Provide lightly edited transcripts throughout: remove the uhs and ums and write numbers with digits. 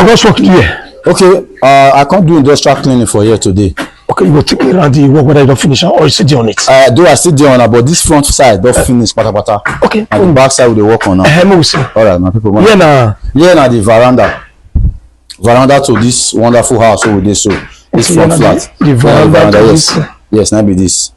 don't work here. Okay, I can't do industrial cleaning for here today. Okay, you go take me around the work whether you don't finish or you sit there on it. Though I still there on it, but this front side don't finish pata. Okay. And the back side we work on now. Alright, my people. Yeah, now the veranda. Veranda to this wonderful house over there. So this front flat. The veranda, yes, now be this.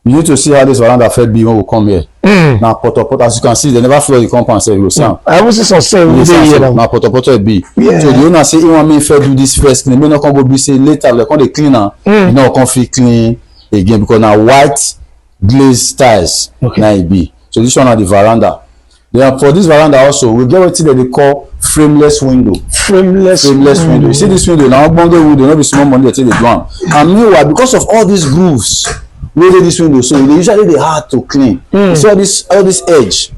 You need to see how this veranda fed be when we come here. Now pot as you can see, they never flood the compound. Say you see. I was just on saying now pot it be. Yeah. So the owner say he want me to do this first clean. May not come go be say later like when they clean now, you know come fit clean again because now white glazed tiles now it be. So this one are the veranda. Then for this veranda also we get what they call frameless window. Frameless window. You see this window now bundle window not be small money until they do am. And meanwhile because of all these grooves wey dey this window so they usually hard to clean. So all this edge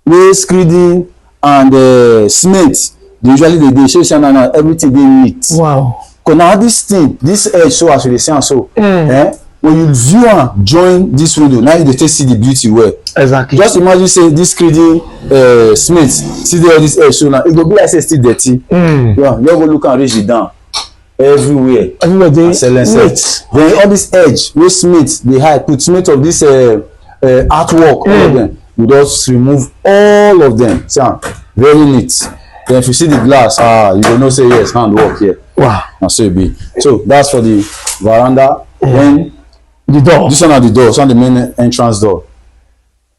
wey screeding and cement they usually dey show say now everything dey neat. Wow. Because now this edge so as you dey see am so when you view am join this window now you dey take see the beauty well. Exactly. Just imagine say this screeding cement see there all this edge so now e go be like say still dirty. Yeah, you go look am reach it down. Everywhere they then all this edge wey cement dey hide put cement of this artwork all of them we just remove all of them see am very neat. Then if you see the glass you go know say yes hand work here. Wow. Na so e be. So that's for the veranda. Then the door, this one na the door, so na the main entrance door.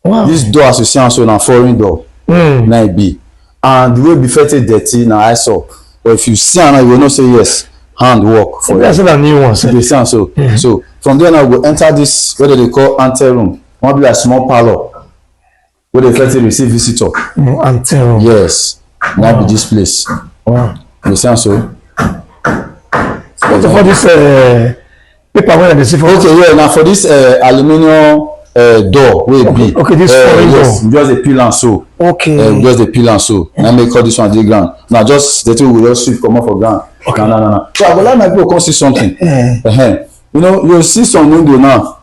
Wow. This door as you see am so na foreign door na e be and the way before take dirty na eyesore but if you see am now you go know say yes hand work for that's a new one. You see am so. So from there now we go enter this what they call anteroom. One be like small parlor where they first receive visitor. Anteroom. Yes. Now be this place. Wow. You see am so. So for this paper wey I dey see for. Okay, yeah. Now for this aluminium door wey be. Okay, this foreign door. Just dey peel am so. Okay. Just dey peel am so. Now make all this one dey ground. Now just the thing we just sweep comot for ground. Okay. No. So I go let my people come see something. You know, you see some window now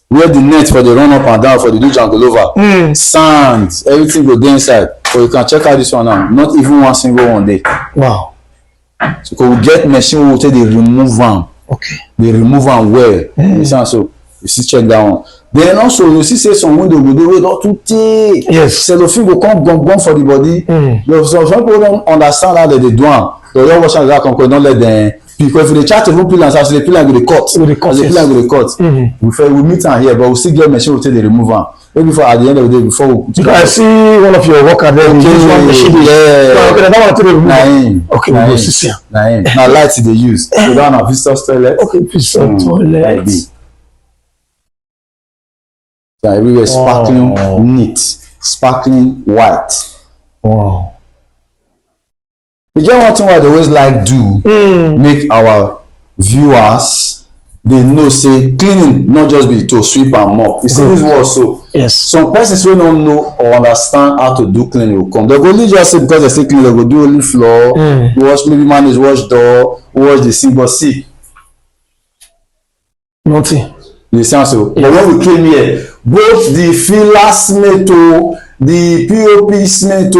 where the net for the run up and down for the do jungle over. Sand, everything go dey inside. But you can check out this one now. Not even one single one day. Wow. So we get machine wey take dey remove am. Okay. They remove am well. You see am so. You see check that one. Then also you see say some window go dey wey don too tey. Yes. Cellophane go come gum for the body. Some people don't understand how they dey do am. So you watch am that come don't let them because if they try to even peel am as they peel am go dey cut. As they peel am go dey cut. We meet am here but we still get machine wey take dey remove am. Maybe for at the end of the day before we. Because I see one of your worker there. Use one machine. Yeah. Okay, that one to remove. Okay, we go see here. Na light they use. So that na visitor's toilet. Okay, visitor's toilet. Yeah, everywhere sparkling neat, sparkling white. Wow. You get one thing why they always like do make our viewers they know say cleaning not just be to sweep and mop. You see this word so. Yes. Some persons wey don't know or understand how to do cleaning will come. They go only just say because they say clean, they go do only floor, wash maybe manage wash door, wash the sink, but see. Nothing. You see so. But when we came here, both the filler cement, the POP cement,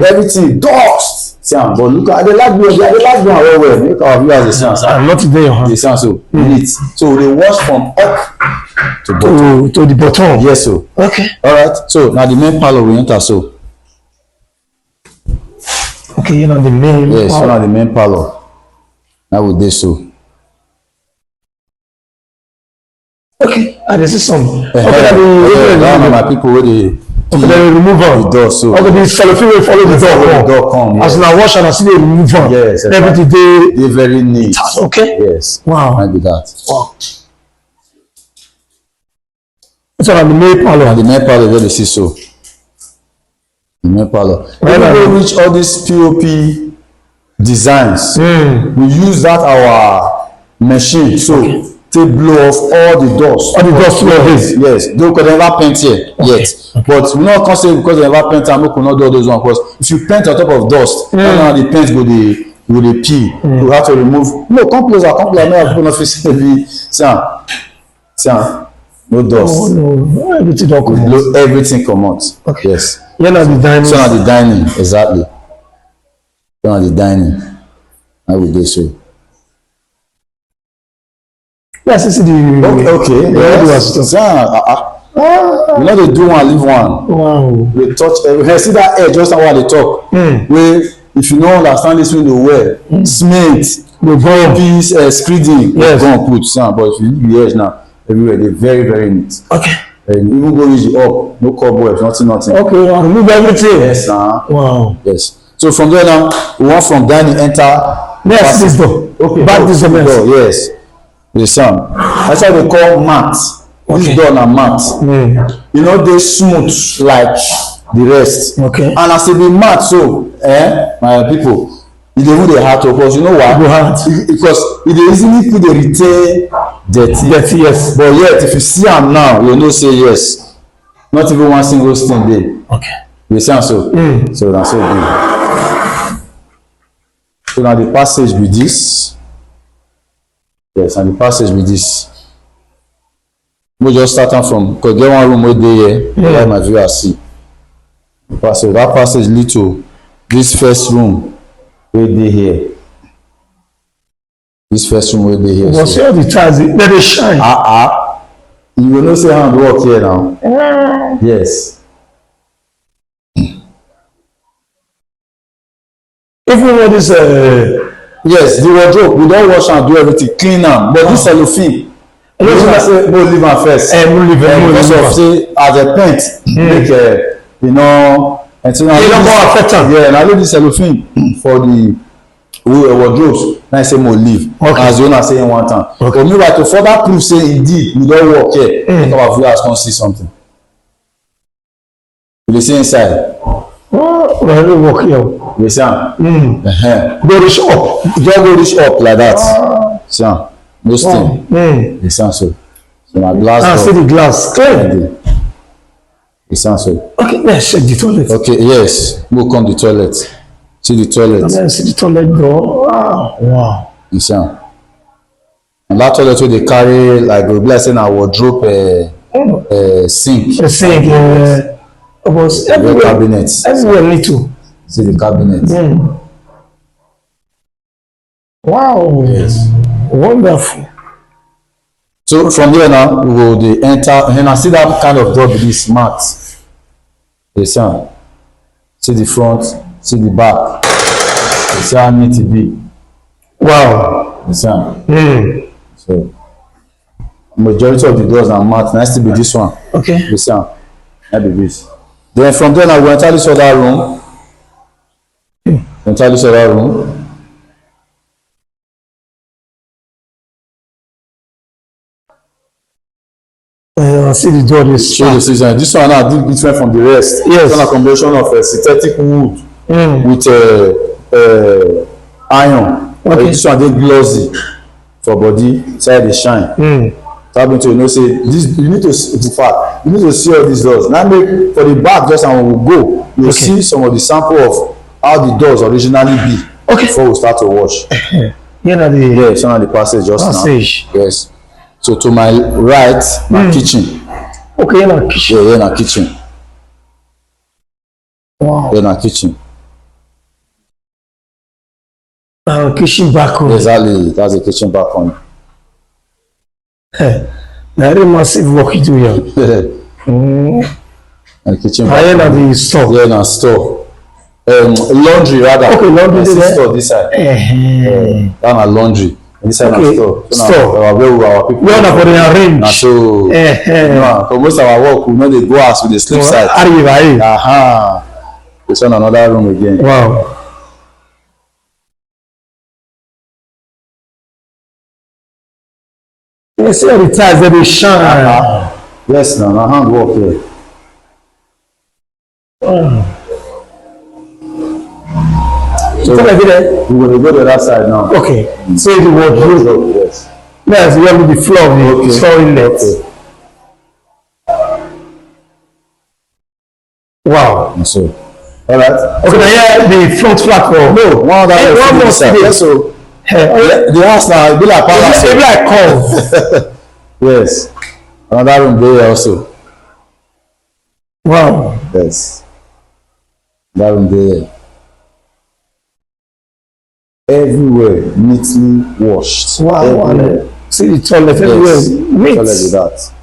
everything dust. See, but look at they like doing well. Make our viewers see. I'm not there. They see so neat. So they wash from up to bottom. To the bottom. Yes, so. Okay. All right. So now the main parlor we enter so. Okay, you know the main. Yes, so now the main parlor. Now we dey so. Okay, and this is some. Okay, my people where they. Okay, then remove am. The door so. Okay, the cellophane will follow the door come. Yes. As na wash and I see they remove am. Yes. Everything they very neat. Okay. Yes. Wow. Might be that. Wow. So on the main parlor. And the main parlor where they see so. The main parlor. When we reach all these POP designs, we use that our machine so. To blow off all the dust. All the dust yes. Don't because they never paint here yet. Okay. But we not consider because they never paint and we could not do all those ones. Because if you paint on top of dust, now the paint go the pee. You have to remove. No, come closer. No, people not facing no dust. Oh no, everything don't come out. Everything come out. Okay. Yes. Yeah, now the dining. So now the dining, exactly. So now the dining. I will do so. Yes, this is the okay. Yes. You know they do one, leave one. Wow. They touch every. See that edge just how they talk. Where if you don't understand this window well, cement, the piece, screeding, yes, go and put some. But if you leave the edge now, everywhere they very very neat. Okay. And even go reach up, no cobwebs, nothing. Okay, I'll remove everything. Yes, wow. Yes. So from there now, we want from dining enter. Yes, this door. Okay. Back this door. Yes. The sun. That's why they call mat. Okay. This door na mat. You know they smooth like the rest. Okay. And as it be mat so, my people, it dey even dey hard to cause you know why? Because it dey easily fit dey retain dirty. Yes. But yet if you see am now, you know say yes. Not even one single stain dey. Okay. You see am so? So na so e be. So now the passage be this. Yes, and the passage be this. We just start from because get one room wey dey here. Let my viewers see. The passage. That passage lead to this first room wey dey here. This first room wey dey here. But see all the tiles, let it shine. You go know say hand work here now. Yes. Even when this yes, the wardrobe we don wash am do everything clean am but this cellophane you know say no leave am first because of say as a paint make you know go affect am. Yeah, na only the cellophane for the wardrobes na say mo leave as the owner say him want am. But meanwhile to further prove say indeed we don work here make our viewers come see something. You dey see inside. Oh, we really work here. You see am? Go reach up. Just go reach up like that. See am? No stain. You see am so. So na glass. See the glass. Clear. You see am so. Okay, let's check the toilet. Okay, yes. Go come the toilet. See the toilet. Let's see the toilet door. Wow. You see am? And that toilet wey dey carry like go be like say na wardrobe sink. A sink. Was everywhere, cabinets. Everywhere little. See the cabinet. Wow. Yes. Wonderful. So from here now we go dey enter and I see that kind of door with this mat. You see am? See the front, see the back. You see how neat it be. Wow. You see am? So majority of the doors are mat. Na still be this one. Okay. You see am? Na be this. Then from there now we enter this other room. Enter this other room. See the door is this one now different from the rest. Yes. It's a combination of synthetic wood with iron. Okay. This one dey glossy for body, inside dey shine. Tapping to you know say this you need to in fact you need to see all these doors. Now make for the back just and we will go. You will see some of the sample of how the doors originally be. Okay. Before we start to wash. Yes, on the passage just now. Yes. So to my right, my kitchen. Okay, na kitchen. Yeah, na kitchen. Wow. Yeah, na kitchen. Kitchen balcony. Exactly, that's the kitchen balcony. Very massive work you do here. And kitchen balcony. Here na the store. Yeah, na store. Laundry rather. Okay, laundry there. Store this side. That na laundry. This side na store. So where our people. Where na for the arrange. Na so. No, for most of our work we no dey go house we dey sleep side. This one another room again. Wow. You see all the tiles that they shine. Yes, na hand work here. So we will go to that side now. Okay. So the wardrobe. Yes. That's where the floor of the store inlet. Wow. And so, all right. Okay, now here the front platform. No, one more side. Yes, so the house now be like palace. It be like cove. Yes. Another room there also. Wow. Yes. That room there. everywhere neatly washed. Wow. See the toilet everywhere. Neat. Toilet with that.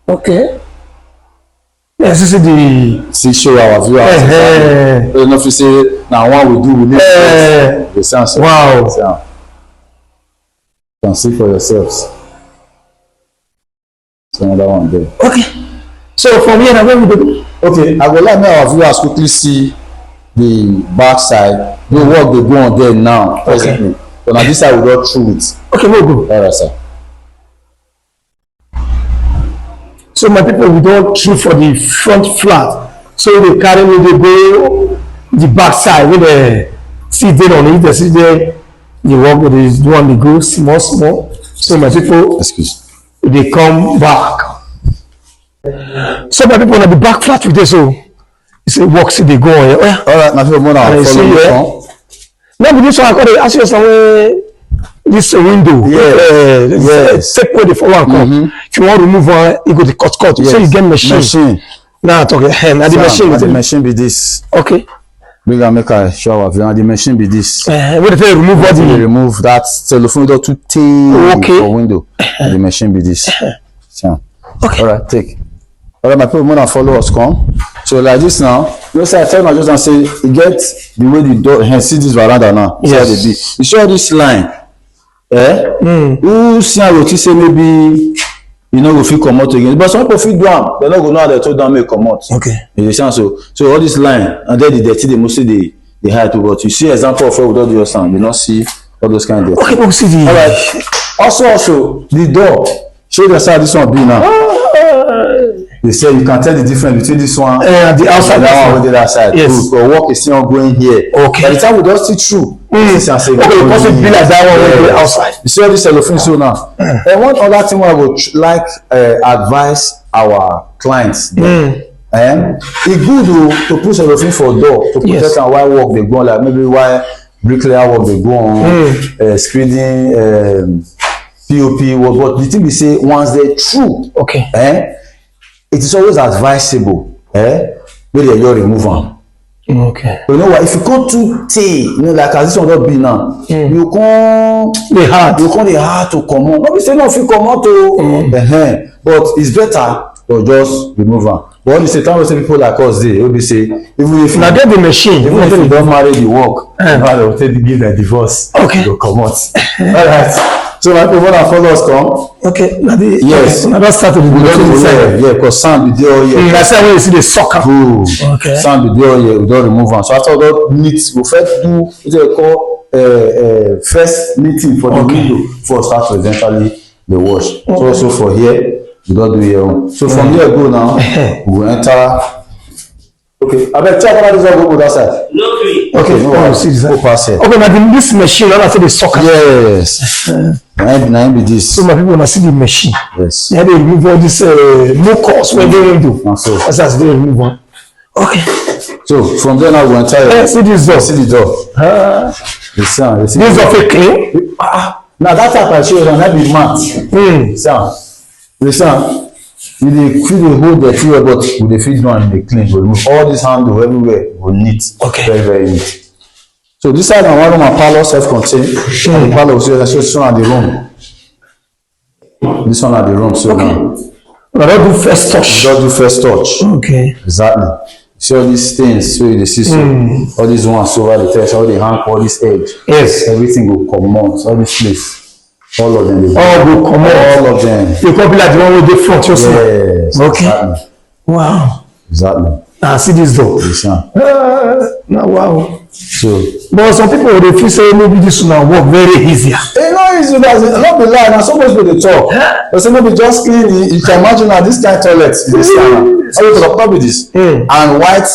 Okay. Yes, this is the. See, show our viewers. You know, if you say now one we do with this, the sound. Wow. You can see for yourselves. It's another one there. Okay. So from here, now where we go? Okay, I will let me our viewers quickly see the back side. The work they go on there now presently. Okay. But on this side we go through it. Okay, we'll go. All right, sir. So my people, we don't through for the front flat. So they carry me, they go the back side with the seat there on it. They see there, the work with this one they go small. So my people, they come back. So my people on the back flat with this, so it's a walk, see they go on. Yeah. All right, my people, more now follow me on. Now with this one, I got to ask you somewhere. This window, yes. Take where the follow and come. If you want to remove one, you go to cut. Yes. So you get machine. Now I'm talking. Now the machine be this. Okay. We gonna make a show of you. Now the machine be this. What if they remove what? They remove that telephone window to take for window. The machine be this. So, okay. All right, take. All right, my people, wanna follow us, come. So like this now, you say I tell my just and say you get the way the door. See this veranda now. Yes. You show this line. Who see how you say maybe you know go fit comot again, but some people fit do am, they no go know how they told them make comot. Okay. You understand? So all this line and then the dirty they mostly they hide to, but you see example of where we don't do your sound, you not see all those kind of dirty. Okay, we see the. All right. Also the door. Show the side this one be now. They say you can tell the difference between this one and the outside, that one with the other side. Yes. Our work is still going here. Okay. By the time we just see through, okay, because it be like that one with the outside. You see all this cellophane so now. And one other thing I would like advise our clients. It's good to put cellophane for door to protect and why work they go on, like maybe why bricklayer work they go on, screening, POP work. But the thing we say once they're true, okay. It is always advisable, where they remove them. Okay. You know what? If you come too tay, you know, like as this one don't be now, you can't the hard to come on. Nobody say no, if you come out to, but it's better to just remove them. But when you say time, say people like us, they will say even if now get the machine, even if you don't marry the work, they will take to give the divorce. Okay. To come out. All right. So my people that follow us come. Okay. Yes. Now that started with the because sound be there here. That's why you see the soccer. Okay. Sound be there here. We don't remove them. So after that meet, we first do what they call first meeting for the window before start to eventually the wash. So also for here, we don't do here. So from here go now, we will enter. Okay, I bet check out this one go that side. No, okay, no worries. Go pass here. Okay, now this machine, I see the soccer. Yes. Now be this. So my people wanna see the machine. Yes. Yeah, they remove all this mucus when they do. So that's they remove one. Okay. So from there now we enter here. See this door. See the door. This door fake clean. Now that type of show that be mat. Listen. We dey hold the tea, but we dey feed one and dey clean. We remove all this handle everywhere. We neat. Okay. Very, very neat. So this side na one room and parlor self-contained. And the parlor so this one na the room. This one na the room. So now we don't do first touch. We don't do first touch. Okay. Exactly. See all these stains, so you dey see so all these ones over the text, all the hang, all this edge. Yes. Everything will come out. All this place. All of them. All will come out. All of them. You copy like the one with the front, you see? Yes. Okay. Exactly. Wow. Exactly. Now see this door. Yes, sir. Now wow. So. But some people they feel say maybe this will now work very easier. It's not easy. Not be lie. Now supposed to be the talk. But say maybe just clean. You can imagine now this kind of toilet. This kind. Not be this. And white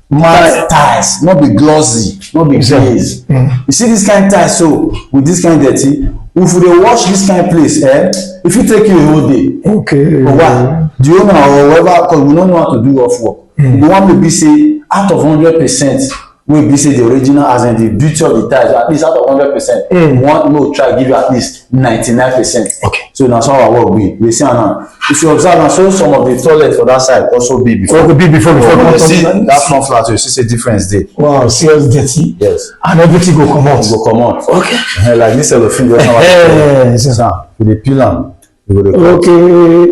matte tiles. Not be glossy. Not be glazed. You see this kind of tiles. So with this kind of dirty. If we wash this kind of place, if you take you a whole day, okay. But why? The owner or whoever, because we don't know how to do off work. We want to be say out of 100%, wey be say the original as in the beauty of the tiles at least out of 100%. One no try give you at least 99%. Okay. So na so our work be. We see am now. If you observe now, so some of the toilet for that side also be before. Okay, be before You see that front flat, you see say difference there. Wow, serious dirty. Yes. And everything go come out. Go comot. Okay. Like this cellophane just now. Yes. We dey peel am. We go dey cut. Okay.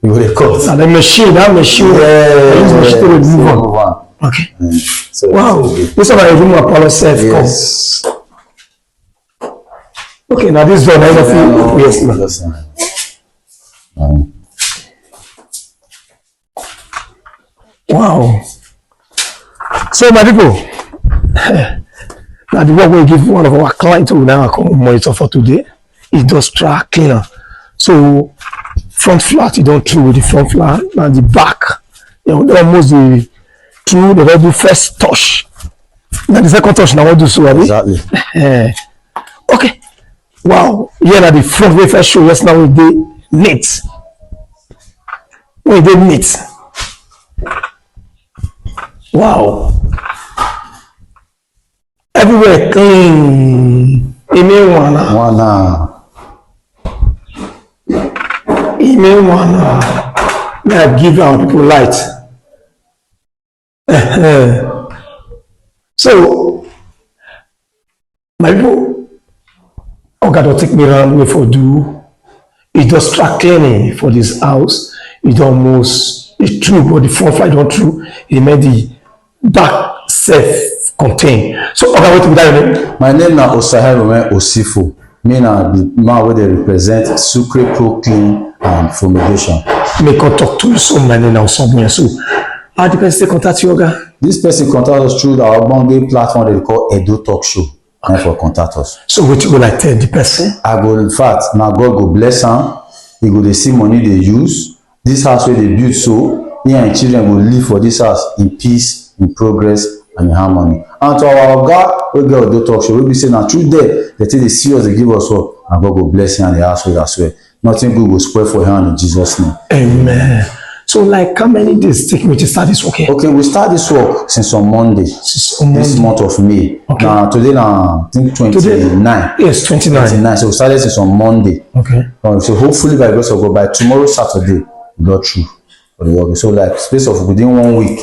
We go dey cut. And the machine, that machine. Use machine to remove on. Okay. So Wow. This one I remove my power self. yes. Okay, now this one I have yes, wow. So my people, now the work we give one of our clients who now come monitor for today is industrial cleaner. So front flat, you don't through with the front flat, and the back, you know, almost the through the very first touch. Now the second touch now what do so exactly. Okay. Wow. Yeah, now the front way first show yes now we dey neat. We dey neat. Wow. Everywhere clean. One. Now give our people light. So my people, Oga don't take me around way for do. It does track cleaning for this house. It almost it's true, but the front flight don't true. It made the back self contained. So Oga, what that your name? My name na Osaherume Osifo. Me na the man wey dey represent Sucre Pro Clean and Fumigation. May I talk to you so many now somewhere. So how the person contact you, Oga? This person contact us through our Ogbonge platform they call Edo Talk Show. And for contact us. So what you go like tell the person? I go in fact now God go bless am. He go dey see money they use. This house where they build so he and children will live for this house in peace, in progress, and in harmony. And to our God, we get Edo Talk Show. We be saying now through there, they take the serious they give us up, and God go bless him and the house with as well. Nothing good will spoil for him in Jesus' name. Amen. So like how many days take me to start this work? Okay, we start this work since on Monday. This month of May. Okay. Now today now I think 29. Yes, 29. So we started since on Monday. Okay. So hopefully by grace of God, by tomorrow Saturday, we got through for the work. So like space of within 1 week,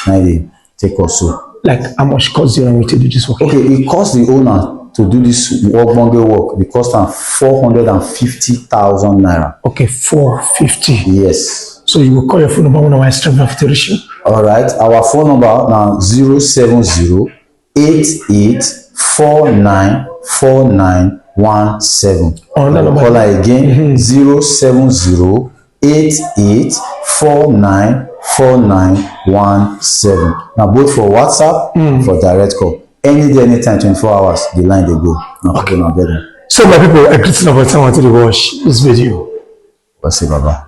now they take us so. Like how much cost you to do this work? Okay, it cost the owner to do this Ogbonge work. It cost am 450,000 naira. Okay, 450. Yes. So you will call your phone number on our strength of the ratio. All right. Our phone number now 070-8849-4917. Oh, no, Call her again 070-8849-4917. Now both for WhatsApp for direct call. Any day, anytime, 24 hours, the line they go. Now okay. Now get them. So my people, a greeting about someone to the watch this video. What's it, Baba?